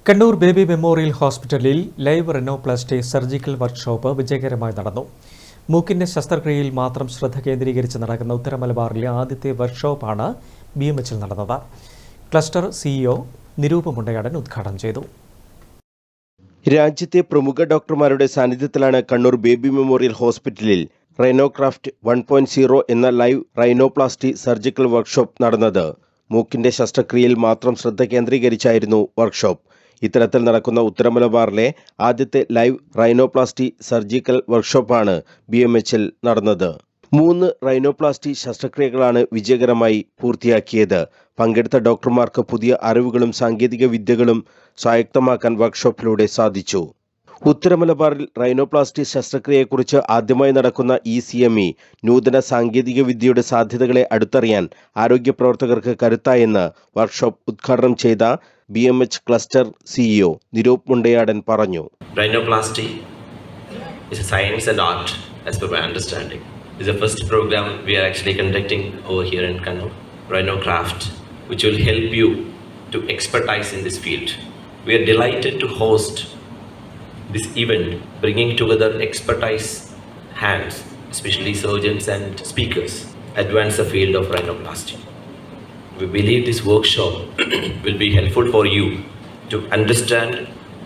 Kannur baby memorial ഹോസ്പിറ്റലിൽ live റെനോപ്ലാസ്റ്റി surgical workshop വിജയകരമായി നടന്നു. മൂക്കിന്റെ ശസ്ത്രക്രിയയിൽ മാത്രം ശ്രദ്ധ കേന്ദ്രീകരിച്ച് നടക്കുന്ന ഉത്തരമലബാറിലെ ആദ്യത്തെ വർക്ക്ഷോപ്പാണ് BMHൽ നടന്നത്. ക്ലസ്റ്റർ CEO നിരൂപ മുണ്ടയാടൻ ഉദ്ഘാടനം ചെയ്തു. രാജ്യത്തെ പ്രമുഖ ഡോക്ടർമാരുടെ സാന്നിധ്യത്തിലാണ് കണ്ണൂർ ബേബി മെമ്മോറിയൽ ഹോസ്പിറ്റലിൽ റൈനോക്രാഫ്റ്റ് 1.0 എന്ന ലൈവ് റൈനോപ്ലാസ്റ്റി സർജിക്കൽ വർക്ക്ഷോപ്പ് നടന്നത്. മൂക്കിന്റെ ശസ്ത്രക്രിയയിൽ മാത്രം ശ്രദ്ധ കേന്ദ്രീകരിച്ചായിരുന്നു വർക്ക്ഷോപ്പ്. ഇത്തരത്തിൽ നടക്കുന്ന ഉത്തരമലബാറിലെ ആദ്യത്തെ ലൈവ് റൈനോപ്ലാസ്റ്റി സർജിക്കൽ വർക്ക്ഷോപ്പാണ് BMHൽ നടന്നത്. 3 റൈനോപ്ലാസ്റ്റി ശസ്ത്രക്രിയകളാണ് വിജയകരമായി പൂർത്തിയാക്കിയത്. പങ്കെടുത്ത ഡോക്ടർമാർക്ക് പുതിയ അറിവുകളും സാങ്കേതിക വിദ്യകളും സ്വായത്തമാക്കാൻ വർക്ക്ഷോപ്പിലൂടെ സാധിച്ചു. ഉത്തരമലബാറിൽ റൈനോപ്ലാസ്റ്റി ശസ്ത്രക്രിയയെക്കുറിച്ച് ആദ്യമായി നടക്കുന്ന ഈ CME നൂതന സാങ്കേതിക വിദ്യയുടെ സാധ്യതകളെ അടുത്തറിയാൻ ആരോഗ്യ പ്രവർത്തകർക്ക് കരുത്തായെന്ന് വർക്ക്ഷോപ്പ് ഉദ്ഘാടനം ചെയ്ത BMH cluster CEO Niroop Mundayadan പറഞ്ഞു. Rhinoplasty is a science and art as per my understanding. This is the first program we are actually conducting over here in Kannur, Rhinocraft, which will help you to expertise in this field. We are delighted to host this event, bringing together expertise hands, especially surgeons and speakers, advance the field of rhinoplasty. We believe this workshop will be helpful for you to understand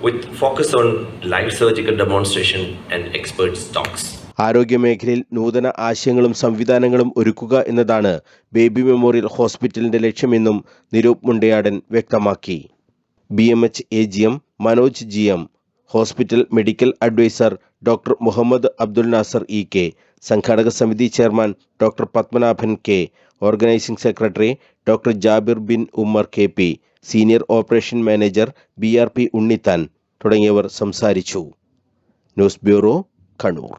with focus on live surgical demonstration and experts talks. ആരോഗ്യമേഖലയിൽ നൂതന ആശയങ്ങളും സംവിധാനങ്ങളും ഒരുക്കുക എന്നതാണ് baby memorial ഹോസ്പിറ്റലിന്റെ ലക്ഷ്യമെന്നും നിരൂപ് മുണ്ടയാടൻ വ്യക്തമാക്കി. BMH AGM Manoj GM, hospital medical adviser doctor Muhammad Abdul Nasar EK, സംഘാടക സമിതി chairman doctor Padmanabhan K, organising secretary doctor Jabir bin Ummer KP, senior operation manager BRP Unnithan തുടങ്ങിയവർ സംസാരിച്ചു. News bureau, Kannur.